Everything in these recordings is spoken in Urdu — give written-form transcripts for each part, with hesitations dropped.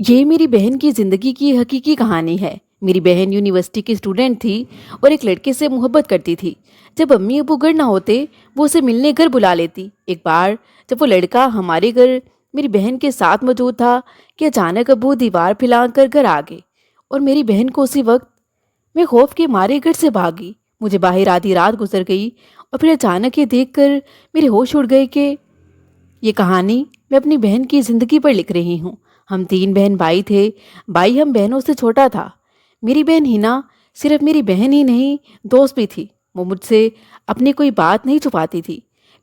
یہ میری بہن کی زندگی کی حقیقی کہانی ہے۔ میری بہن یونیورسٹی کی اسٹوڈنٹ تھی اور ایک لڑکے سے محبت کرتی تھی۔ جب امی ابو گھر نہ ہوتے وہ اسے ملنے گھر بلا لیتی۔ ایک بار جب وہ لڑکا ہمارے گھر میری بہن کے ساتھ موجود تھا کہ اچانک ابو دیوار پھیلا کر گھر آ گئے اور میری بہن کو اسی وقت میں خوف کے مارے گھر سے بھاگی۔ مجھے باہر آدھی رات گزر گئی اور پھر اچانک یہ دیکھ کر میرے ہوش اڑ گئے کہ یہ کہانی میں اپنی بہن کی زندگی پر لکھ رہی ہوں۔ ہم تین بہن بھائی تھے۔ بھائی ہم بہنوں سے چھوٹا تھا۔ میری بہن ہینا صرف میری بہن ہی نہیں، دوست بھی تھی۔ وہ مجھ سے اپنی کوئی بات نہیں چھپاتی تھی۔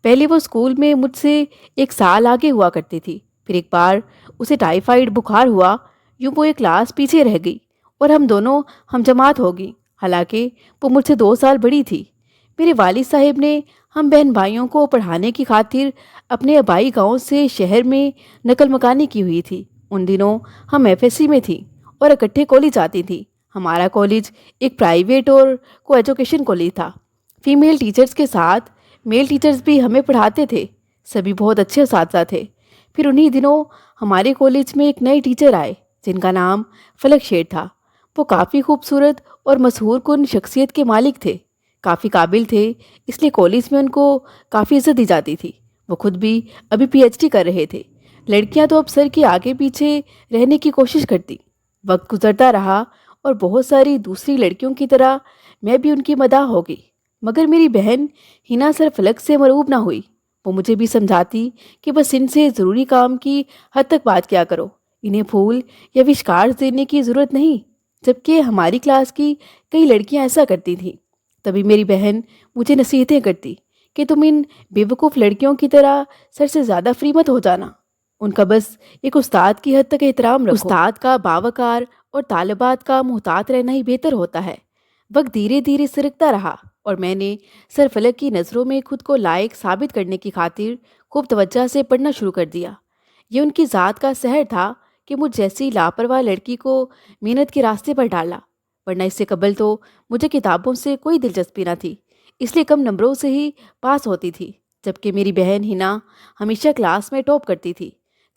پہلے وہ اسکول میں مجھ سے ایک سال آگے ہوا کرتی تھی۔ پھر ایک بار اسے ٹائیفائڈ بخار ہوا، یوں وہ ایک کلاس پیچھے رہ گئی اور ہم دونوں ہم جماعت ہو گئی، حالانکہ وہ مجھ سے 2 سال بڑی تھی۔ میرے والد صاحب نے ہم بہن بھائیوں کو پڑھانے کی خاطر اپنے آبائی گاؤں سے شہر میں نقل مکانی کی ہوئی تھی۔ ان دنوں ہم ایف ایس سی میں تھی اور اکٹھے کالج جاتی تھی۔ ہمارا کالج ایک پرائیویٹ اور کو ایجوکیشن کالج تھا۔ فیمیل ٹیچرز کے ساتھ میل ٹیچرز بھی ہمیں پڑھاتے تھے۔ سبھی بہت اچھے اساتذہ تھے۔ پھر انہی دنوں ہمارے کالج میں ایک نئے ٹیچر آئے جن کا نام فلک شیٹھ تھا۔ وہ کافی خوبصورت اور مسحور کن شخصیت کے مالک تھے، کافی قابل تھے، اس لیے کالج میں ان کو کافی عزت دی جاتی تھی۔ وہ خود بھی ابھی پی ایچ ڈی کر رہے تھے۔ لڑکیاں تو اب سر کے آگے پیچھے رہنے کی کوشش کرتی۔ وقت گزرتا رہا اور بہت ساری دوسری لڑکیوں کی طرح میں بھی ان کی مداح ہو گئی، مگر میری بہن ہینا سر فلک سے مرعوب نہ ہوئی۔ وہ مجھے بھی سمجھاتی کہ بس ان سے ضروری کام کی حد تک بات کیا کرو، انہیں پھول یا وش کارڈ دینے کی ضرورت نہیں، جبکہ ہماری کلاس کی کئی لڑکیاں ایسا کرتی تھیں۔ تبھی میری بہن مجھے نصیحتیں کرتی کہ تم ان بیوقوف لڑکیوں کی طرح سر سے زیادہ فری مت ہو جانا، ان کا بس ایک استاد کی حد تک احترام رکھو۔ استاد کا باوقار اور طالبات کا محتاط رہنا ہی بہتر ہوتا ہے۔ وقت دھیرے دھیرے سرکتا رہا اور میں نے سر فلک کی نظروں میں خود کو لائق ثابت کرنے کی خاطر خوب توجہ سے پڑھنا شروع کر دیا۔ یہ ان کی ذات کا سحر تھا کہ مجھ جیسی لاپرواہ لڑکی کو محنت کے راستے پر ڈالا، ورنہ اس سے قبل تو مجھے کتابوں سے کوئی دلچسپی نہ تھی، اس لیے کم نمبروں سے ہی پاس ہوتی تھی۔ جبکہ میری بہن ہینا ہمیشہ کلاس میں ٹاپ کرتی تھی۔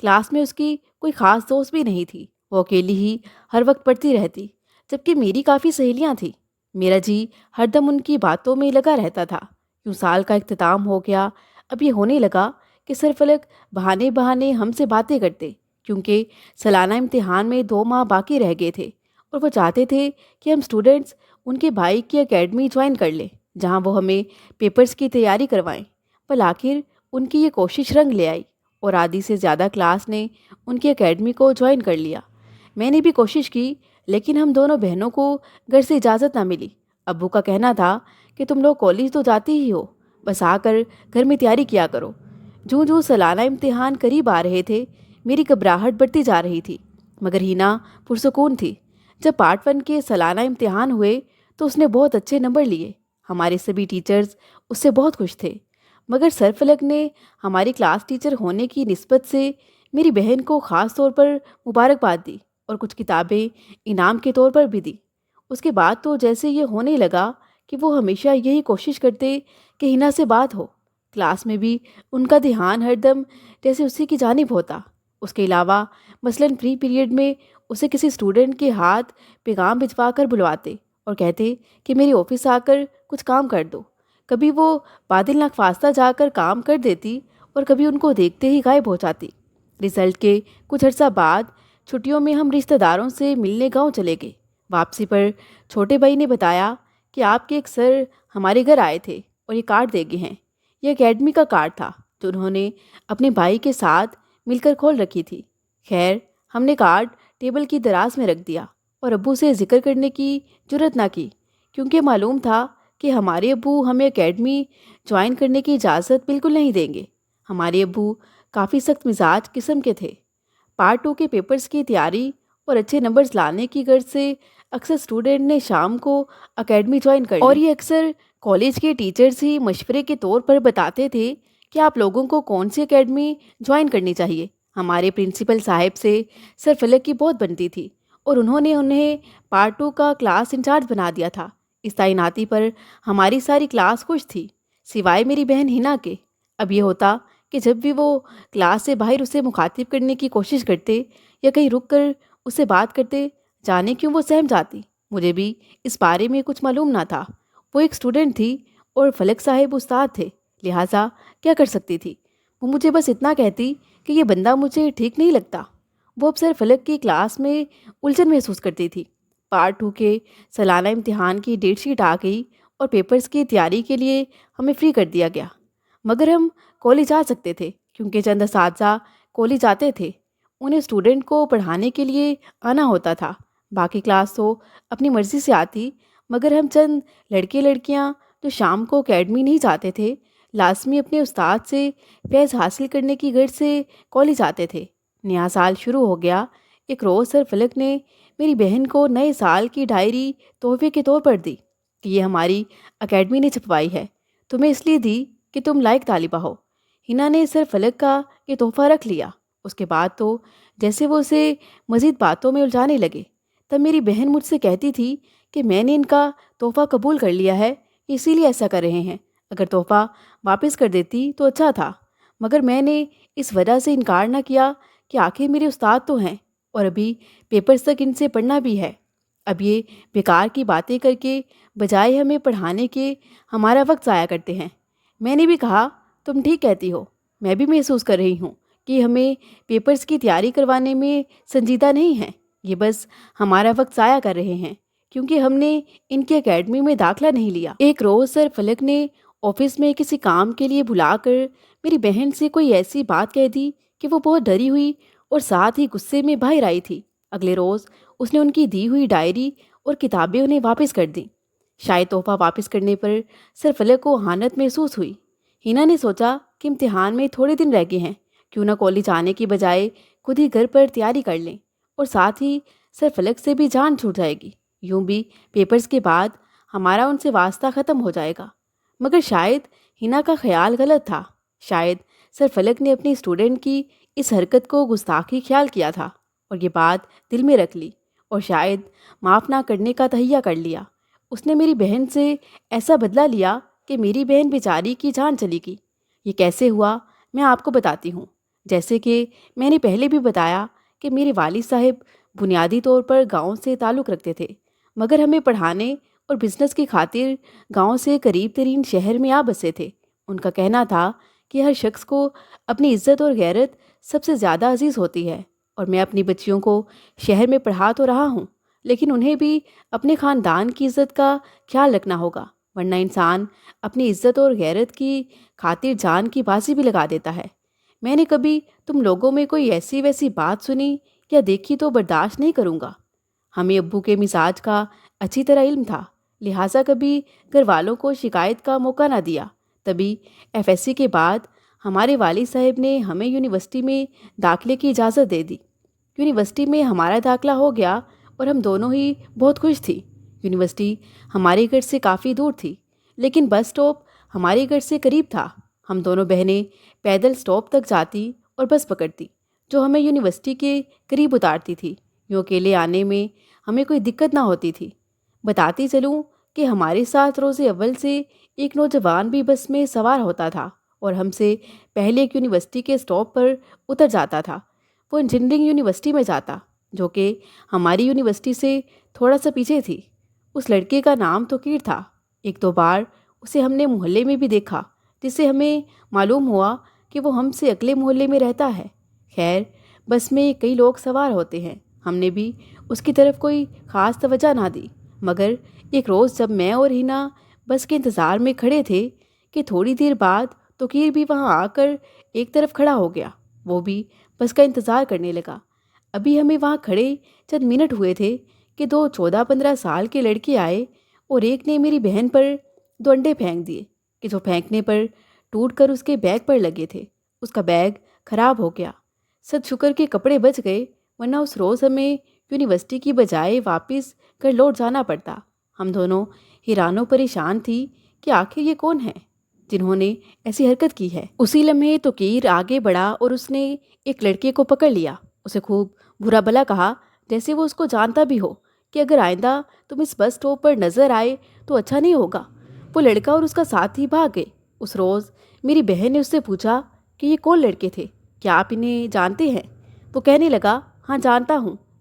کلاس میں اس کی کوئی خاص دوست بھی نہیں تھی، وہ اکیلی ہی ہر وقت پڑھتی رہتی، جبکہ میری کافی سہیلیاں تھیں۔ میرا جی ہر دم ان کی باتوں میں لگا رہتا تھا۔ یوں سال کا اختتام ہو گیا۔ اب یہ ہونے لگا کہ سر فلک بہانے بہانے ہم سے باتیں کرتے، کیونکہ سالانہ امتحان میں 2 ماہ باقی رہ گئے تھے اور وہ چاہتے تھے کہ ہم اسٹوڈنٹس ان کے بھائی کی اکیڈمی جوائن کر لیں جہاں وہ ہمیں پیپرز کی تیاری کروائیں۔ پر آخر ان کی یہ کوشش رنگ لے آئی اور آدھی سے زیادہ کلاس نے ان کی اکیڈمی کو جوائن کر لیا۔ میں نے بھی کوشش کی، لیکن ہم دونوں بہنوں کو گھر سے اجازت نہ ملی۔ ابو کا کہنا تھا کہ تم لوگ کالج تو جاتی ہی ہو، بس آ کر گھر میں تیاری کیا کرو۔ جوں جوں سالانہ امتحان قریب آ رہے تھے میری گھبراہٹ بڑھتی جا رہی تھی، مگر ہینا پرسکون تھی۔ جب پارٹ 1 کے سالانہ امتحان ہوئے تو اس نے بہت اچھے نمبر لیے۔ ہمارے سبھی ٹیچرز اس سے بہت خوش تھے، مگر سر فلک نے ہماری کلاس ٹیچر ہونے کی نسبت سے میری بہن کو خاص طور پر مبارکباد دی اور کچھ کتابیں انعام کے طور پر بھی دی۔ اس کے بعد تو جیسے یہ ہونے لگا کہ وہ ہمیشہ یہی کوشش کرتے کہ ہینا سے بات ہو۔ کلاس میں بھی ان کا دھیان ہر دم جیسے اسی کی جانب ہوتا۔ اس کے علاوہ مثلاً فری پیریڈ میں اسے کسی اسٹوڈنٹ کے ہاتھ پیغام بھجوا کر بلواتے اور کہتے کہ میری آفس آ کر کچھ کام کر دو۔ کبھی وہ بادل ناخواستہ جا کر کام کر دیتی اور کبھی ان کو دیکھتے ہی غائب ہو جاتی۔ رزلٹ کے کچھ عرصہ بعد چھٹیوں میں ہم رشتہ داروں سے ملنے گاؤں چلے گئے۔ واپسی پر چھوٹے بھائی نے بتایا کہ آپ کے ایک سر ہمارے گھر آئے تھے اور یہ کارڈ دے گئے ہیں۔ یہ اکیڈمی کا کارڈ تھا جو انہوں نے اپنے بھائی کے ساتھ مل کر کھول رکھی تھی۔ خیر، ہم نے کارڈ ٹیبل کی دراز میں رکھ دیا اور ابو سے ذکر کرنے کی جرت نہ کی، کیونکہ معلوم تھا کہ ہمارے ابو ہمیں اکیڈمی جوائن کرنے کی اجازت بالکل نہیں دیں گے۔ ہمارے ابو کافی سخت مزاج قسم کے تھے۔ پارٹ 2 کے پیپرز کی تیاری اور اچھے نمبرز لانے کی غرض سے اکثر اسٹوڈنٹ نے شام کو اکیڈمی جوائن کر لی، اور یہ اکثر کالج کے ٹیچرز ہی مشورے کے طور پر بتاتے تھے کہ آپ لوگوں کو کون سی اکیڈمی جوائن کرنی چاہیے۔ ہمارے پرنسپل صاحب سے سر فلک کی بہت بنتی تھی اور انہوں نے انہیں پارٹ 2 کا کلاس انچارج بنا دیا تھا۔ اس تعیناتی پر ہماری ساری کلاس خوش تھی، سوائے میری بہن ہینا کے۔ اب یہ ہوتا کہ جب بھی وہ کلاس سے باہر اسے مخاطب کرنے کی کوشش کرتے یا کہیں رک کر اس سے بات کرتے جانے کیوں وہ سہم جاتی۔ مجھے بھی اس بارے میں کچھ معلوم نہ تھا۔ وہ ایک اسٹوڈنٹ تھی اور فلک صاحب استاد تھے، لہٰذا کیا کر سکتی تھی؟ وہ مجھے بس اتنا کہتی کہ یہ بندہ مجھے ٹھیک نہیں لگتا۔ وہ اکثر فلک کی کلاس میں الجھن محسوس کرتی تھی۔ پارٹ 2 کے سالانہ امتحان کی ڈیٹ شیٹ آ گئی اور پیپرز کی تیاری کے لیے ہمیں فری کر دیا گیا، مگر ہم کالج آ سکتے تھے کیونکہ چند اساتذہ کالج آتے تھے۔ انہیں اسٹوڈنٹ کو پڑھانے کے لیے آنا ہوتا تھا۔ باقی کلاس تو اپنی مرضی سے آتی، مگر ہم چند لڑکے لڑکیاں جو شام کو اکیڈمی نہیں جاتے تھے، لازمی اپنے استاد سے فیض حاصل کرنے کی غرض سے کالج آتے تھے۔ نیا سال شروع ہو گیا۔ ایک روز سر فلک نے میری بہن کو نئے سال کی ڈائری تحفے کے طور پر دی کہ یہ ہماری اکیڈمی نے چھپوائی ہے، تمہیں اس لیے دی کہ تم لائق طالبہ ہو۔ ہنا نے سر فلک کا یہ تحفہ رکھ لیا۔ اس کے بعد تو جیسے وہ اسے مزید باتوں میں الجھانے لگے۔ تب میری بہن مجھ سے کہتی تھی کہ میں نے ان کا تحفہ قبول کر لیا ہے، اسی لیے ایسا کر رہے ہیں۔ اگر تحفہ واپس کر دیتی تو اچھا تھا، مگر میں نے اس وجہ سے انکار نہ کیا کہ آخر میرے استاد تو ہیں اور ابھی پیپرز تک ان سے پڑھنا بھی ہے۔ اب یہ بیکار کی باتیں کر کے بجائے ہمیں پڑھانے کے ہمارا وقت ضائع کرتے ہیں۔ میں نے بھی کہا تم ٹھیک کہتی ہو، میں بھی محسوس کر رہی ہوں کہ ہمیں پیپرز کی تیاری کروانے میں سنجیدہ نہیں ہیں، یہ بس ہمارا وقت ضائع کر رہے ہیں کیونکہ ہم نے ان کی اکیڈمی میں داخلہ نہیں لیا۔ ایک روز سر فلک نے آفس میں کسی کام کے لیے بلا کر میری بہن سے کوئی ایسی بات کہہ دی کہ وہ بہت ڈری ہوئی اور ساتھ ہی غصے میں باہر آئی تھی۔ اگلے روز اس نے ان کی دی ہوئی ڈائری اور کتابیں انہیں واپس کر دیں۔ شاید تحفہ واپس کرنے پر سر فلک کو اہانت محسوس ہوئی۔ ہنا نے سوچا کہ امتحان میں تھوڑے دن رہ گئے ہیں، کیوں نہ کالج آنے کی بجائے خود ہی گھر پر تیاری کر لیں اور ساتھ ہی سر فلک سے بھی جان چھوٹ جائے گی۔ یوں بھی پیپرز کے بعد ہمارا ان سے واسطہ ختم ہو جائے گا۔ مگر شاید ہنا کا خیال غلط تھا۔ شاید سر فلک نے اپنی اسٹوڈنٹ کی اس حرکت کو گستاخی خیال کیا تھا اور یہ بات دل میں رکھ لی اور شاید معاف نہ کرنے کا تہیہ کر لیا۔ اس نے میری بہن سے ایسا بدلہ لیا کہ میری بہن بیچاری کی جان چلی گئی۔ یہ کیسے ہوا میں آپ کو بتاتی ہوں۔ جیسے کہ میں نے پہلے بھی بتایا کہ میرے والد صاحب بنیادی طور پر گاؤں سے تعلق رکھتے تھے، مگر ہمیں پڑھانے اور بزنس کی خاطر گاؤں سے قریب ترین شہر میں آ بسے تھے۔ ان کا کہنا تھا کہ ہر شخص کو اپنی عزت اور غیرت سب سے زیادہ عزیز ہوتی ہے، اور میں اپنی بچیوں کو شہر میں پڑھا تو رہا ہوں، لیکن انہیں بھی اپنے خاندان کی عزت کا خیال رکھنا ہوگا، ورنہ انسان اپنی عزت اور غیرت کی خاطر جان کی بازی بھی لگا دیتا ہے۔ میں نے کبھی تم لوگوں میں کوئی ایسی ویسی بات سنی یا دیکھی تو برداشت نہیں کروں گا۔ ہمیں ابو کے مزاج کا اچھی طرح علم تھا، لہٰذا کبھی گھر والوں کو شکایت کا موقع نہ دیا۔ تبھی ایف ایس سی کے بعد ہمارے والد صاحب نے ہمیں یونیورسٹی میں داخلے کی اجازت دے دی۔ یونیورسٹی میں ہمارا داخلہ ہو گیا اور ہم دونوں ہی بہت خوش تھی۔ یونیورسٹی ہمارے گھر سے کافی دور تھی، لیکن بس اسٹاپ ہمارے گھر سے قریب تھا۔ ہم دونوں بہنیں پیدل اسٹاپ تک جاتی اور بس پکڑتی جو ہمیں یونیورسٹی کے قریب اتارتی تھی۔ یوں اکیلے آنے میں ہمیں کوئی دقت نہ ہوتی تھی۔ بتاتی چلوں کہ ہمارے ساتھ روز اول سے ایک نوجوان بھی بس میں سوار ہوتا تھا اور ہم سے پہلے ایک یونیورسٹی کے اسٹاپ پر اتر جاتا تھا۔ وہ انجینئرنگ یونیورسٹی میں جاتا، جو کہ ہماری یونیورسٹی سے تھوڑا سا پیچھے تھی۔ اس لڑکے کا نام توقیر تھا۔ ایک دو بار اسے ہم نے محلے میں بھی دیکھا، جس سے ہمیں معلوم ہوا کہ وہ ہم سے اگلے محلے میں رہتا ہے۔ خیر، بس میں کئی لوگ سوار ہوتے ہیں، ہم نے بھی اس کی طرف کوئی خاص توجہ نہ دی۔ مگر ایک روز جب میں اور ہنا بس کے انتظار میں کھڑے تھے کہ تھوڑی دیر بعد توقیر بھی وہاں آ کر ایک طرف کھڑا ہو گیا۔ وہ بھی بس کا انتظار کرنے لگا۔ ابھی ہمیں وہاں کھڑے چند منٹ ہوئے تھے کہ دو 14-15 سال کے لڑکے آئے اور ایک نے میری بہن پر 2 انڈے پھینک دیے کہ جو پھینکنے پر ٹوٹ کر اس کے بیگ پر لگے تھے۔ اس کا بیگ خراب ہو گیا۔ سد شکر کے کپڑے بچ گئے، ورنہ اس روز ہمیں یونیورسٹی کی بجائے واپس گھر لوٹ جانا پڑتا۔ ہم دونوں حیران و پریشان تھی کہ آخر یہ کون ہیں جنہوں نے ایسی حرکت کی ہے۔ اسی لمحے توقیر آگے بڑھا اور اس نے ایک لڑکے کو پکڑ لیا، اسے خوب برا بھلا کہا، جیسے وہ اس کو جانتا بھی ہو کہ اگر آئندہ تم اس بس اسٹاپ پر نظر آئے تو اچھا نہیں ہوگا۔ وہ لڑکا اور اس کا ساتھی بھاگ گئے۔ اس روز میری بہن نے اس سے پوچھا کہ یہ کون لڑکے تھے، کیا آپ انہیں جانتے ہیں؟ وہ کہنے لگا، ہاں جانتا ہوں،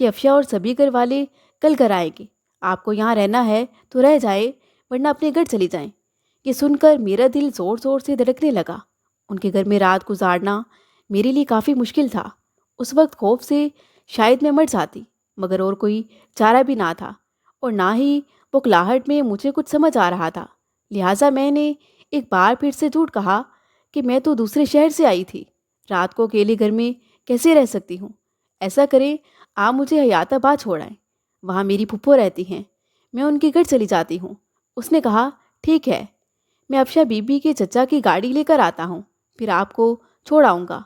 کہ افشا اور سبھی گھر والے کل گھر آئیں گے، آپ کو یہاں رہنا ہے تو رہ جائیں ورنہ اپنے گھر چلی جائیں۔ یہ سن کر میرا دل زور زور سے دھڑکنے لگا۔ ان کے گھر میں رات گزارنا میرے لیے کافی مشکل تھا۔ اس وقت خوف سے شاید میں مر جاتی، مگر اور کوئی چارہ بھی نہ تھا، اور نہ ہی بکلاہٹ میں مجھے کچھ سمجھ آ رہا تھا۔ لہٰذا میں نے ایک بار پھر سے جھوٹ کہا کہ میں تو دوسرے شہر سے آئی تھی، رات کو اکیلے گھر میں کیسے رہ سکتی ہوں؟ ایسا کریں، آپ مجھے حیات آباد چھوڑائیں، وہاں میری پھپھو رہتی ہیں، میں ان کے گھر چلی جاتی ہوں۔ اس نے کہا، ٹھیک ہے، میں افشا بی بی کے چچا کی گاڑی لے کر آتا ہوں، پھر آپ کو چھوڑ آؤں گا۔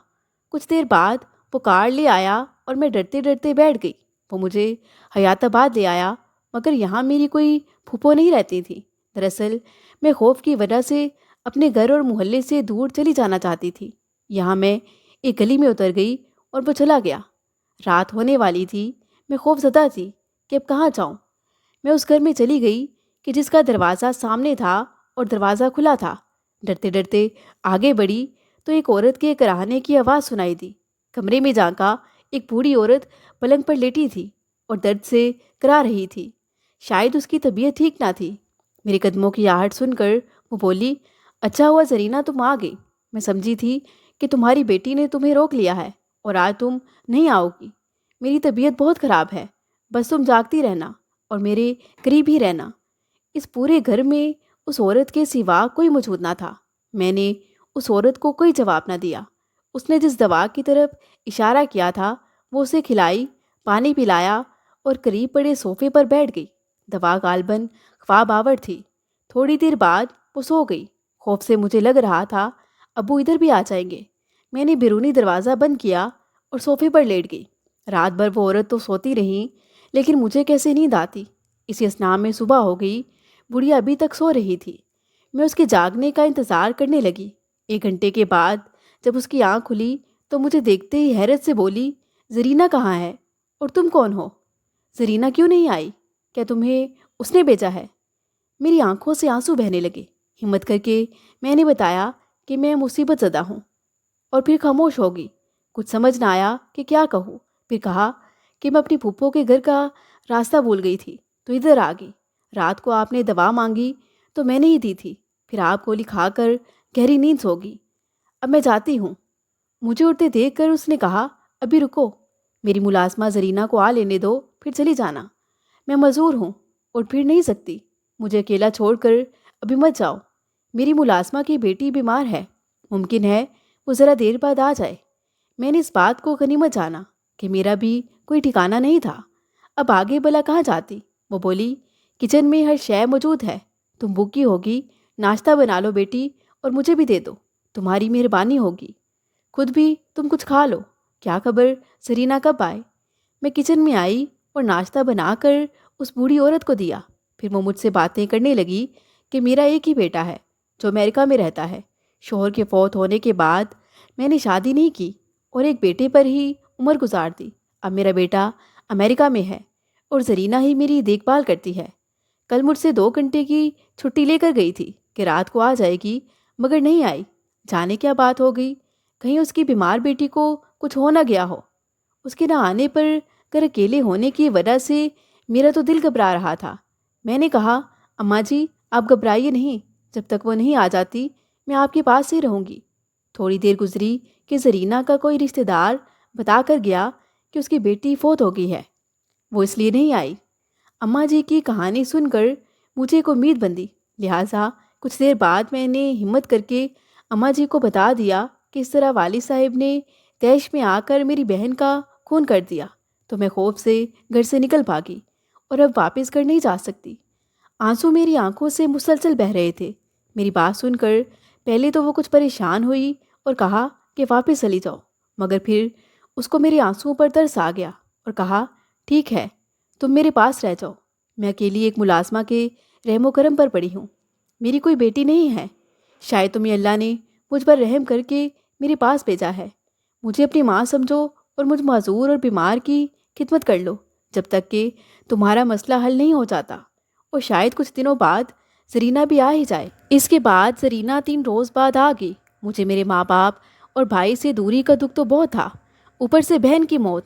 کچھ دیر بعد وہ کار لے آیا اور میں ڈرتے ڈرتے بیٹھ گئی۔ وہ مجھے حیات آباد لے آیا، مگر یہاں میری کوئی پھپھو نہیں رہتی تھی۔ دراصل میں خوف کی وجہ سے اپنے گھر اور محلے سے دور چلی جانا چاہتی تھی۔ یہاں میں ایک گلی میں اتر گئی اور وہ چلا گیا۔ رات ہونے والی تھی، میں خوف زدہ تھی کہ اب کہاں جاؤں۔ میں اس گھر میں چلی گئی کہ جس کا دروازہ سامنے تھا اور دروازہ کھلا تھا۔ ڈرتے ڈرتے آگے بڑھی تو ایک عورت کے کراہنے کی آواز سنائی دی۔ کمرے میں جھانکا، ایک بوڑھی عورت پلنگ پر لیٹی تھی اور درد سے کرا رہی تھی۔ شاید اس کی طبیعت ٹھیک نہ تھی۔ میرے قدموں کی آہٹ سن کر وہ بولی، اچھا ہوا زرینہ تم آ گئی، میں سمجھی تھی کہ تمہاری بیٹی نے تمہیں روک لیا ہے اور آج تم نہیں آؤ گی۔ میری طبیعت بہت خراب ہے، بس تم جاگتی رہنا اور میرے قریب ہی رہنا۔ اس پورے گھر میں اس عورت کے سوا کوئی موجود نہ تھا۔ میں نے اس عورت کو کوئی جواب نہ دیا۔ اس نے جس دوا کی طرف اشارہ کیا تھا وہ اسے کھلائی، پانی پلایا اور قریب پڑے صوفے پر بیٹھ گئی۔ دوا غالباً خواب آور تھی۔ تھوڑی دیر بعد وہ سو گئی۔ خوف سے مجھے لگ رہا تھا ابو ادھر بھی آ جائیں گے۔ میں نے بیرونی دروازہ بند کیا اور صوفے پر لیٹ گئی۔ رات بھر وہ عورت تو سوتی رہی، لیکن مجھے کیسے نیند آتی۔ اسی اثناء میں صبح ہو گئی۔ بڑھیا ابھی تک سو رہی تھی۔ میں اس کے جاگنے کا انتظار کرنے لگی۔ 1 گھنٹے کے بعد جب اس کی آنکھ کھلی تو مجھے دیکھتے ہی حیرت سے بولی، زرینہ کہاں ہے اور تم کون ہو؟ زرینہ کیوں نہیں آئی؟ کیا تمہیں اس نے بھیجا ہے؟ میری آنکھوں سے آنسو بہنے لگے۔ ہمت کر کے میں نے بتایا کہ میں مصیبت زدہ ہوں، اور پھر خاموش ہوگی۔ کچھ سمجھ نہ آیا کہ کیا کہوں۔ پھر کہا کہ میں اپنی پھپھو کے گھر کا راستہ بھول گئی تھی تو ادھر آ گئی۔ رات کو آپ نے دوا مانگی تو میں نے ہی دی تھی، پھر آپ گولی کھا کر گہری نیند سو گئی۔ اب میں جاتی ہوں۔ مجھے اٹھتے دیکھ کر اس نے کہا، ابھی رکو، میری ملازمہ زرینہ کو آ لینے دو، پھر چلی جانا۔ میں معذور ہوں اور پھر نہیں سکتی، مجھے اکیلا چھوڑ کر ابھی مت جاؤ۔ میری ملازمہ کی بیٹی بیمار ہے، ممکن ہے وہ ذرا دیر بعد آ جائے۔ میں نے اس بات کو غنیمت جانا کہ میرا بھی کوئی ٹھکانہ نہیں تھا۔ اب آگے بلا کہاں جاتی؟ وہ بولی، کچن میں ہر شے موجود ہے، تم بھوکی ہوگی، ناشتہ بنا لو بیٹی اور مجھے بھی دے دو، تمہاری مہربانی ہوگی۔ خود بھی تم کچھ کھا لو، کیا خبر زرینہ کب آئے۔ میں کچن میں آئی اور ناشتہ بنا کر اس بوڑھی عورت کو دیا۔ پھر وہ مجھ سے باتیں کرنے لگی کہ میرا ایک ہی بیٹا ہے جو امریکہ میں رہتا ہے۔ شوہر کے فوت ہونے کے بعد میں نے شادی نہیں کی اور ایک بیٹے پر ہی عمر گزار دی۔ اب میرا بیٹا امریکہ میں ہے اور زرینہ ہی میری دیکھ بھال کرتی ہے۔ کل مجھ سے 2 گھنٹے کی چھٹی لے کر گئی تھی کہ رات کو آ جائے گی، مگر نہیں آئی۔ جانے کیا بات ہو گئی، کہیں اس کی بیمار بیٹی کو کچھ ہو نہ گیا ہو۔ اس کے نہ آنے پر گھر اکیلے ہونے کی وجہ سے میرا تو دل گھبرا رہا تھا۔ میں نے کہا، اماں جی آپ گھبرائیے نہیں، جب تک وہ نہیں آ جاتی میں آپ کے پاس ہی رہوں گی۔ تھوڑی دیر گزری کہ زرینہ کا کوئی رشتہ دار بتا کر گیا کہ اس کی بیٹی فوت ہو گئی ہے، وہ اس لیے نہیں آئی۔ اماں جی کی کہانی سن کر مجھے ایک امید بندھی، لہٰذا کچھ دیر بعد میں نے ہمت کر کے اماں جی کو بتا دیا کہ اس طرح والد صاحب نے تیش میں آ کر میری بہن کا خون کر دیا، تو میں خوف سے گھر سے نکل بھاگی اور اب واپس گھر نہیں جا سکتی۔ آنسو میری آنکھوں سے مسلسل بہہ رہے تھے۔ میری بات سن کر پہلے تو وہ کچھ پریشان ہوئی اور کہا کہ واپس چلی جاؤ، مگر پھر اس کو میرے آنسوؤں پر ترس آ گیا اور کہا، ٹھیک ہے، تم میرے پاس رہ جاؤ، میں اکیلی ایک ملازمہ کے رحم و کرم پر پڑی ہوں، میری کوئی بیٹی نہیں ہے، شاید تمہیں اللہ نے مجھ پر رحم کر کے میرے پاس بھیجا ہے۔ مجھے اپنی ماں سمجھو اور مجھ معذور اور بیمار کی خدمت کر لو جب تک کہ تمہارا مسئلہ حل نہیں ہو جاتا، اور شاید کچھ دنوں بعد زرینہ بھی آ ہی جائے۔ اس کے بعد زرینہ 3 روز بعد آ گئی۔ مجھے میرے ماں باپ اور بھائی سے دوری کا دکھ تو بہت تھا، اوپر سے بہن کی موت،